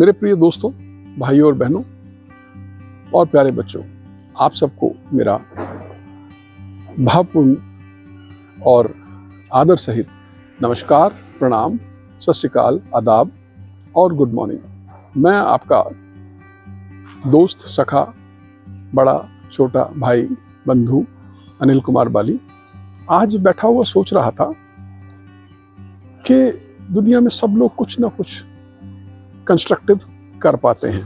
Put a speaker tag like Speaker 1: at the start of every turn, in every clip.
Speaker 1: मेरे प्रिय दोस्तों, भाइयों और बहनों और प्यारे बच्चों, आप सबको मेरा भावपूर्ण और आदर सहित नमस्कार, प्रणाम, सत श्री अकाल, आदाब और गुड मॉर्निंग। मैं आपका दोस्त, सखा, बड़ा छोटा भाई, बंधु अनिल कुमार बाली आज बैठा हुआ सोच रहा था कि दुनिया में सब लोग कुछ ना कुछ कंस्ट्रक्टिव कर पाते हैं।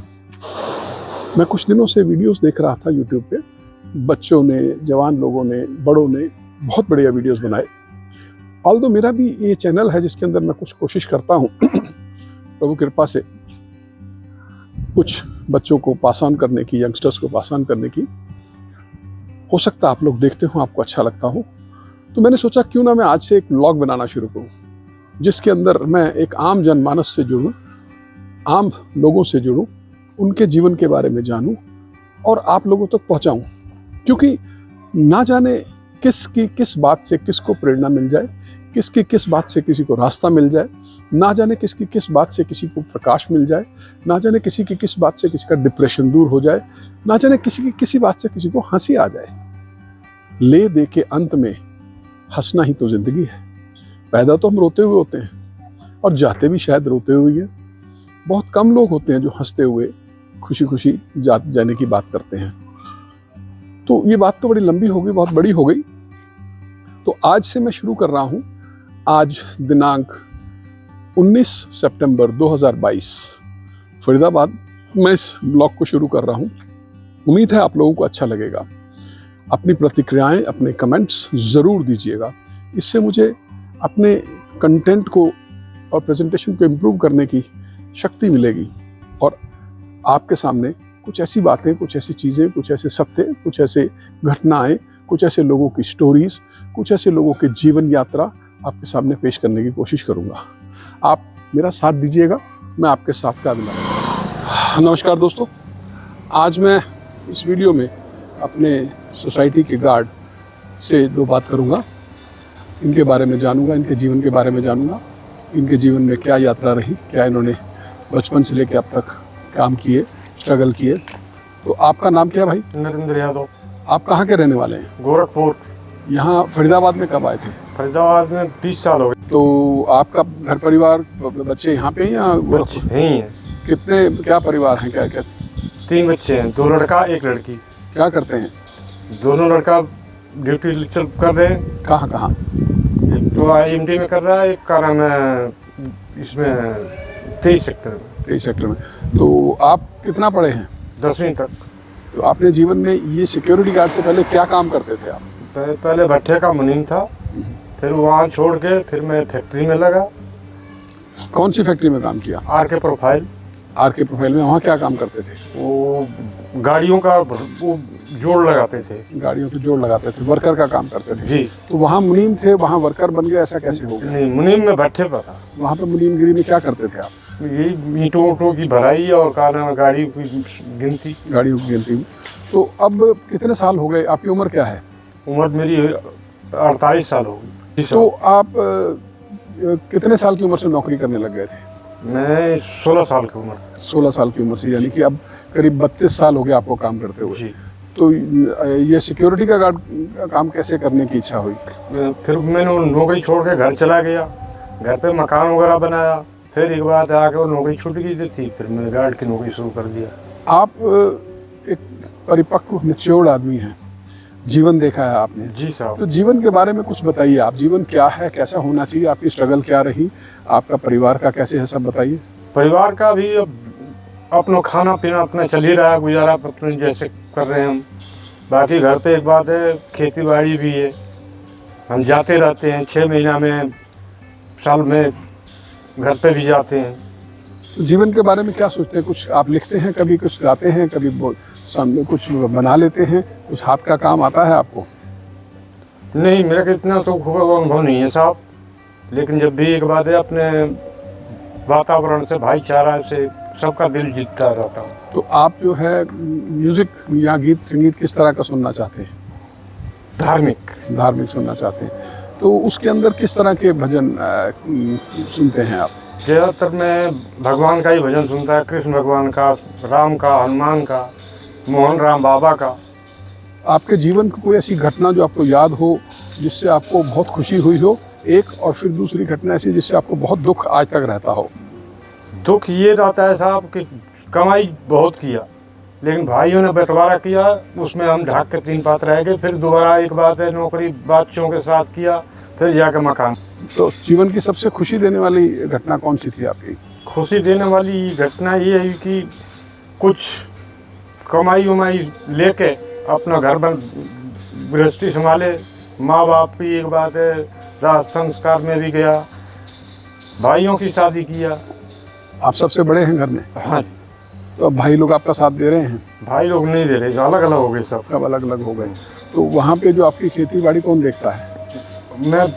Speaker 1: मैं कुछ दिनों से वीडियोस देख रहा था यूट्यूब पे, बच्चों ने, जवान लोगों ने, बड़ों ने बहुत बढ़िया वीडियोस बनाए। ऑल्दो मेरा भी ये चैनल है जिसके अंदर मैं कुछ कोशिश करता हूँ प्रभु कृपा से कुछ बच्चों को पास ऑन करने की, यंगस्टर्स को पास ऑन करने की। हो सकता है आप लोग देखते हो, आपको अच्छा लगता हो, तो मैंने सोचा क्यों ना मैं आज से एक व्लॉग बनाना शुरू करूँ जिसके अंदर मैं एक आम जनमानस से जुड़ूं, आम लोगों से जुड़ूं, उनके जीवन के बारे में जानूं और आप लोगों तक पहुंचाऊं। क्योंकि ना जाने किसकी किस बात से किसको प्रेरणा मिल जाए, किसकी किस बात से किसी को रास्ता मिल जाए, ना जाने किसकी किस बात से किसी को प्रकाश मिल जाए, ना जाने किसी की किस बात से किसी का डिप्रेशन दूर हो जाए, ना जाने किसी की किसी बात से किसी को हंसी आ जाए। ले दे के अंत में हंसना ही तो जिंदगी है। पैदा तो हम रोते हुए होते हैं और जाते भी शायद रोते हुए ही हैं। बहुत कम लोग होते हैं जो हंसते हुए खुशी खुशी जाने की बात करते हैं। तो ये बात तो बड़ी लंबी हो गई, बहुत बड़ी हो गई। तो आज से मैं शुरू कर रहा हूं। आज दिनांक 19 सितंबर 2022 फरीदाबाद मैं इस ब्लॉग को शुरू कर रहा हूं। उम्मीद है आप लोगों को अच्छा लगेगा। अपनी प्रतिक्रियाएं, अपने कमेंट्स ज़रूर दीजिएगा। इससे मुझे अपने कंटेंट को और प्रेजेंटेशन को इम्प्रूव करने की शक्ति मिलेगी और आपके सामने कुछ ऐसी बातें, कुछ ऐसी चीज़ें, कुछ ऐसे सत्य, कुछ ऐसे घटनाएं, कुछ ऐसे लोगों की स्टोरीज, कुछ ऐसे लोगों के जीवन यात्रा आपके सामने पेश करने की कोशिश करूंगा। आप मेरा साथ दीजिएगा, मैं आपके साथ का अभिलाष। नमस्कार दोस्तों, आज मैं इस वीडियो में अपने सोसाइटी के गार्ड से दो बात करूंगा। इनके बारे में जानूंगा, इनके जीवन के बारे में जानूंगा, इनके जीवन में क्या यात्रा रही, क्या इन्होंने बचपन से लेकर अब तक काम किए, स्ट्रगल किए। तो आपका नाम क्या है भाई?
Speaker 2: नरेंद्र यादव।
Speaker 1: आप कहाँ के रहने वाले हैं?
Speaker 2: गोरखपुर।
Speaker 1: यहाँ फरीदाबाद में कब आए थे?
Speaker 2: फरीदाबाद में 20 साल हो गए।
Speaker 1: तो आपका घर परिवार, बच्चे यहाँ पे हैं या
Speaker 2: बच्चे यहीं हैं?
Speaker 1: कितने, क्या परिवार हैं, क्या क्या?
Speaker 2: 3 बच्चे हैं, 2 लड़का 1 लड़की।
Speaker 1: क्या करते हैं?
Speaker 2: दोनों लड़का ड्यूटी कर रहे हैं।
Speaker 1: कहाँ कहाँ?
Speaker 2: एक तो IMD में कर रहा है, एक का नाम है इसमें 23 सेक्टर में।
Speaker 1: 23 सेक्टर में। तो आप कितना पढ़े हैं?
Speaker 2: 10वीं तक।
Speaker 1: तो आपने जीवन में ये सिक्योरिटी गार्ड से पहले क्या काम करते थे आप?
Speaker 2: पहले भट्टे का मुनीम था, फिर वहाँ छोड़ के फिर मैं फैक्ट्री में लगा।
Speaker 1: कौन सी फैक्ट्री में काम किया?
Speaker 2: RK profile.
Speaker 1: RK प्रोफाइल में। वहाँ क्या काम करते थे?
Speaker 2: वो गाड़ियों का वो जोड़ लगाते थे।
Speaker 1: गाड़ियों के जोड़ लगाते थे, वर्कर का काम करते थे।
Speaker 2: जी।
Speaker 1: तो वहाँ मुनीम थे, वहाँ वर्कर बन गए, ऐसा कैसे हो गया?
Speaker 2: नहीं, मुनीम में भट्टे पर था।
Speaker 1: वहाँ पे मुनीमगिरी में क्या करते थे आप?
Speaker 2: यही ईंटों की भराई और गाड़ी की गिनती।
Speaker 1: गाड़ियों की गिनती। तो अब कितने साल हो गए? आपकी उम्र क्या है?
Speaker 2: उम्र मेरी 48 साल हो गई।
Speaker 1: तो आप कितने साल की उम्र से नौकरी करने लग गए थे?
Speaker 2: मैं 16 साल की उम्र।
Speaker 1: 16 साल की उम्र से, यानी कि अब करीब 32 साल हो गए आपको काम करते हुए।
Speaker 2: जी।
Speaker 1: तो ये सिक्योरिटी का गार्ड का काम कैसे करने की इच्छा हुई?
Speaker 2: फिर मैंने नौकरी छोड़ के घर चला गया, घर पे मकान वगैरह बनाया। फिर एक बार आके वो नौकरी छूट गई थी, फिर मैंने गार्ड की नौकरी शुरू कर दिया।
Speaker 1: आप एक परिपक्व, मैच्योर्ड आदमी हैं, जीवन देखा है आपने।
Speaker 2: जी साहब।
Speaker 1: तो जीवन के बारे में कुछ बताइए। आप, जीवन क्या है, कैसा होना चाहिए, आपकी स्ट्रगल क्या रही, आपका परिवार का कैसे है, सब बताइए।
Speaker 2: परिवार का भी अब अपना खाना पीना अपना चल ही रहा है, गुजारा अपने जैसे कर रहे हैं हम। बाकी घर पे एक बात है, खेती बाड़ी भी है, हम जाते रहते हैं 6 महीना में, साल में घर पे भी जाते हैं।
Speaker 1: तो जीवन के बारे में क्या सोचते हैं? कुछ आप लिखते हैं, कभी कुछ गाते हैं, कभी सामने कुछ बना लेते हैं, कुछ हाथ का काम आता है आपको?
Speaker 2: नहीं, मेरा इतना तो अनुभव नहीं है साहब, लेकिन जब भी एक बात है, अपने वातावरण से, भाईचारा से सबका दिल जीतता रहता हूँ।
Speaker 1: तो आप जो है म्यूजिक या गीत संगीत किस तरह का सुनना चाहते हैं?
Speaker 2: धार्मिक
Speaker 1: सुनना चाहते हैं। तो उसके अंदर किस तरह के भजन सुनते हैं आप?
Speaker 2: ज़्यादातर मैं भगवान का ही भजन सुनता है, कृष्ण भगवान का, राम का, हनुमान का, मोहन राम बाबा का।
Speaker 1: आपके जीवन की कोई ऐसी घटना जो आपको याद हो, जिससे आपको बहुत खुशी हुई हो एक, और फिर दूसरी घटना ऐसी जिससे आपको बहुत दुख आज तक रहता हो?
Speaker 2: दुख ये रहता है साहब कि कमाई बहुत किया, लेकिन भाइयों ने बंटवारा किया, उसमें हम ढाक के 3 पात रह गए। फिर दोबारा एक बात है, नौकरी बच्चों के साथ किया, फिर जाकर मकान।
Speaker 1: तो जीवन की सबसे खुशी देने वाली घटना कौन सी थी आपकी?
Speaker 2: खुशी देने वाली घटना ये है कि कुछ कमाई उमाई लेके अपना घर बन गृहस्थी संभाले। माँ बाप की एक बात है, दाह संस्कार में भी गया, भाइयों की शादी किया।
Speaker 1: आप सबसे बड़े हैं घर में?
Speaker 2: हाँ,
Speaker 1: तो अब भाई लोग आपका साथ दे रहे हैं?
Speaker 2: भाई लोग नहीं दे रहे, अलग अलग हो गए सब।
Speaker 1: सब अलग अलग हो गए। तो वहाँ पे जो आपकी खेती बाड़ी कौन देखता है?
Speaker 2: मैं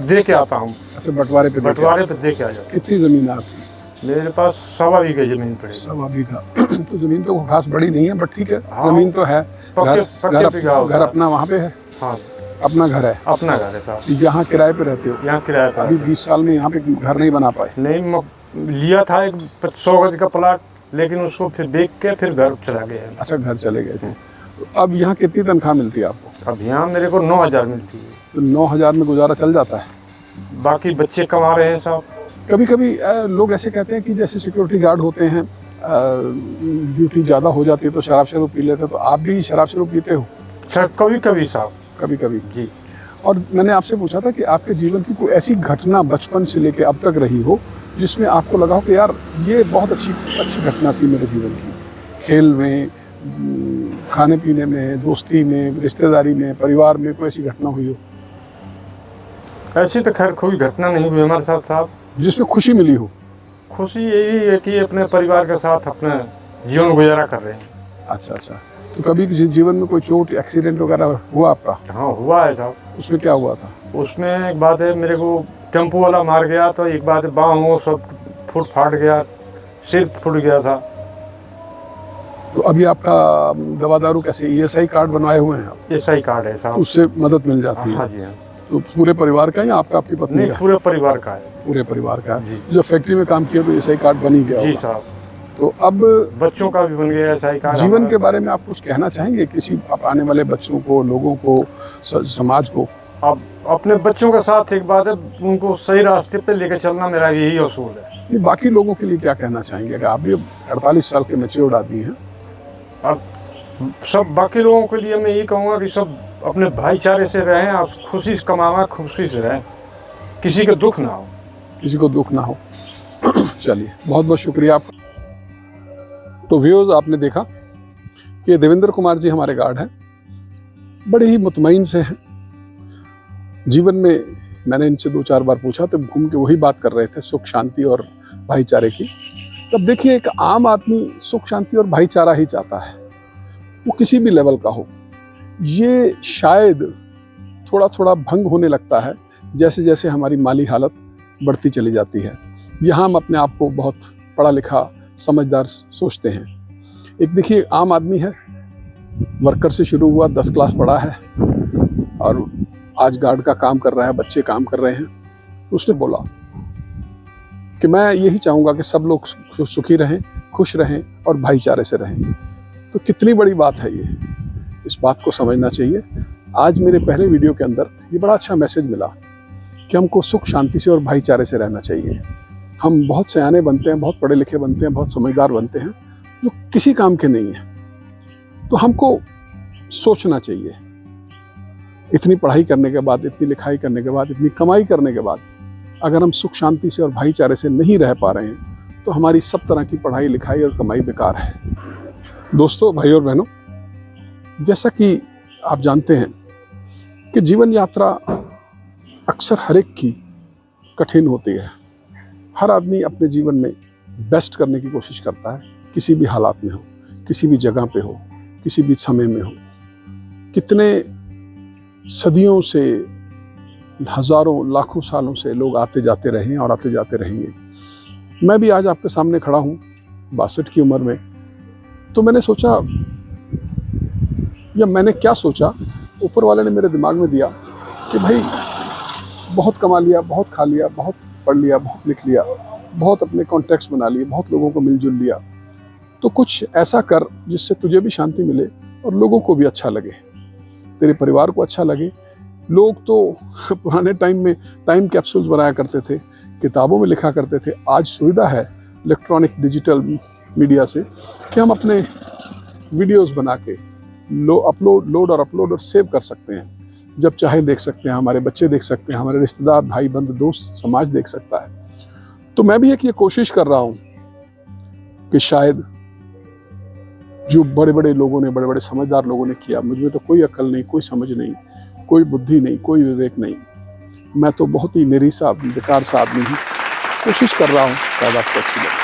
Speaker 2: दे के आता हूँ।
Speaker 1: अच्छा, बंटवारे पे?
Speaker 2: बंटवारे पे दे के आ जाता
Speaker 1: कितनी जमीन है आपकी?
Speaker 2: हूँ। मेरे पास 1.25 बीघे जमीन पड़ी।
Speaker 1: 1.25 बीघा। तो जमीन तो खास बड़ी नहीं है, बट ठीक है,
Speaker 2: हाँ,
Speaker 1: जमीन तो है। घर अपना वहाँ पे है?
Speaker 2: हाँ,
Speaker 1: अपना घर है?
Speaker 2: अपना घर है साहब।
Speaker 1: यहाँ किराए पे रहते हो?
Speaker 2: यहाँ किराया पर।
Speaker 1: अभी 20 साल में यहाँ पे घर नहीं बना पाए?
Speaker 2: नहीं, लिया था एक 100 गज का प्लाट, लेकिन उसको फिर बेच के फिर घर चला गया।
Speaker 1: अच्छा, घर चले गए थे। तो अब यहाँ कितनी तनख्वाह मिलती है आपको?
Speaker 2: अब यहाँ मेरे को 9,000 मिलती है।
Speaker 1: तो 9,000 में गुजारा चल जाता है?
Speaker 2: बाकी बच्चे कमा रहे हैं साहब।
Speaker 1: कभी कभी लोग ऐसे कहते हैं कि जैसे सिक्योरिटी गार्ड होते हैं, ड्यूटी ज़्यादा हो जाती है तो शराब शराब पी लेते हैं, तो आप भी शराब शराब पीते हो?
Speaker 2: सर कभी कभी साहब,
Speaker 1: कभी कभी
Speaker 2: जी।
Speaker 1: और मैंने आपसे पूछा था कि आपके जीवन की कोई ऐसी घटना बचपन से लेकर अब तक रही हो जिसमें आपको लगा हो कि यार ये बहुत अच्छी घटना थी मेरे जीवन की, खेल में, खाने पीने में, दोस्ती में, रिश्तेदारी में, परिवार में कोई ऐसी घटना हुई हो?
Speaker 2: ऐसी तो खैर कोई घटना नहीं हुई हमारे साथ साहब।
Speaker 1: जिसमें खुशी मिली हो?
Speaker 2: खुशी यही है कि अपने परिवार के साथ अपना जीवन गुजारा कर रहे हैं।
Speaker 1: अच्छा अच्छा। तो कभी जीवन में कोई चोट, एक्सीडेंट वगैरह हुआ आपका?
Speaker 2: हाँ, हुआ है साहब।
Speaker 1: उसमें क्या हुआ था?
Speaker 2: उसमें एक बात है, मेरे को टेम्पो वाला मार गया, तो एक बात है, बाँह सब फुट फाट गया, सिर फूट गया था।
Speaker 1: तो अभी आपका दवा दारू कैसे, ESI कार्ड बनवाए हुए हैं आप?
Speaker 2: SI कार्ड है साहब,
Speaker 1: उससे मदद मिल जाती है?
Speaker 2: हाँ जी हाँ।
Speaker 1: तो पूरे परिवार का या आपका, आपकी पत्नी
Speaker 2: नहीं,
Speaker 1: का?
Speaker 2: पूरे परिवार का है।
Speaker 1: पूरे परिवार का है।
Speaker 2: जी।
Speaker 1: जो फैक्ट्री में काम किया तो ESI कार्ड बन ही गया
Speaker 2: जी
Speaker 1: होगा।
Speaker 2: साहब।
Speaker 1: तो अब
Speaker 2: बच्चों का भी बन गया SI कार्ड।
Speaker 1: जीवन के बारे में आप कुछ कहना चाहेंगे किसी आने वाले बच्चों को, लोगों को, समाज को?
Speaker 2: अब अपने बच्चों के साथ एक बात है, उनको सही रास्ते पे लेकर चलना मेरा यही असूल है।
Speaker 1: बाकी लोगों के लिए क्या कहना चाहेंगे? अगर आप भी 48 साल के मैच्योर्ड आदमी हैं,
Speaker 2: और सब बाकी लोगों के लिए मैं ये कहूँगा कि सब अपने भाईचारे से रहें और खुशी से कमावा, खुशी से रहें, किसी को दुख ना हो।
Speaker 1: किसी को दुख ना हो। चलिए, बहुत बहुत शुक्रिया आपका। तो व्यूअर्स, आपने देखा कि देवेंद्र कुमार जी हमारे गार्ड हैं, बड़े ही मुतमईन से हैं जीवन में। मैंने इनसे 2-4 बार पूछा तो घूम के वही बात कर रहे थे, सुख शांति और भाईचारे की। तब देखिए, एक आम आदमी सुख शांति और भाईचारा ही चाहता है, वो किसी भी लेवल का हो। ये शायद थोड़ा थोड़ा भंग होने लगता है जैसे जैसे हमारी माली हालत बढ़ती चली जाती है। यहाँ हम अपने आप को बहुत पढ़ा लिखा, समझदार सोचते हैं। एक देखिए, आम आदमी है, वर्कर से शुरू हुआ, 10 क्लास पढ़ा है और आज गार्ड का काम कर रहा है, बच्चे काम कर रहे हैं। तो उसने बोला कि मैं यही चाहूँगा कि सब लोग सुखी रहें, खुश रहें और भाईचारे से रहें। तो कितनी बड़ी बात है ये, इस बात को समझना चाहिए। आज मेरे पहले वीडियो के अंदर ये बड़ा अच्छा मैसेज मिला कि हमको सुख शांति से और भाईचारे से रहना चाहिए। हम बहुत सयाने बनते हैं, बहुत पढ़े लिखे बनते हैं, बहुत समझदार बनते हैं, जो किसी काम के नहीं हैं। तो हमको सोचना चाहिए, इतनी पढ़ाई करने के बाद, इतनी लिखाई करने के बाद, इतनी कमाई करने के बाद, अगर हम सुख शांति से और भाईचारे से नहीं रह पा रहे हैं तो हमारी सब तरह की पढ़ाई लिखाई और कमाई बेकार है। दोस्तों, भाई और बहनों, जैसा कि आप जानते हैं कि जीवन यात्रा अक्सर हर एक की कठिन होती है। हर आदमी अपने जीवन में बेस्ट करने की कोशिश करता है, किसी भी हालात में हो, किसी भी जगह पे हो, किसी भी समय में हो। कितने सदियों से, हजारों लाखों सालों से लोग आते जाते रहे हैं और आते जाते रहेंगे। मैं भी आज आपके सामने खड़ा हूँ 62 की उम्र में। तो मैंने सोचा, या मैंने क्या सोचा, ऊपर वाले ने मेरे दिमाग में दिया कि भाई बहुत कमा लिया, बहुत खा लिया, बहुत पढ़ लिया, बहुत लिख लिया, बहुत अपने कॉन्टैक्ट्स बना लिए, बहुत लोगों को मिलजुल लिया। तो कुछ ऐसा कर जिससे तुझे भी शांति मिले और लोगों को भी अच्छा लगे, तेरे परिवार को अच्छा लगे। लोग तो पुराने टाइम में टाइम कैप्सूल्स बनाया करते थे, किताबों में लिखा करते थे। आज सुविधा है इलेक्ट्रॉनिक डिजिटल मीडिया से कि हम अपने वीडियोस बना के लोड और सेव कर सकते हैं। जब चाहे देख सकते हैं, हमारे बच्चे देख सकते हैं, हमारे रिश्तेदार, भाई बंधु, दोस्त, समाज देख सकता है। तो मैं भी एक ये कोशिश कर रहा हूँ कि शायद जो बड़े बड़े लोगों ने, बड़े बड़े समझदार लोगों ने किया, मुझ में तो कोई अक्ल नहीं, कोई समझ नहीं, कोई बुद्धि नहीं, कोई विवेक नहीं। मैं तो बहुत ही निरीह सा, बेकार सा आदमी हूँ। कोशिश कर रहा हूँ, शायद आपको अच्छी लगे।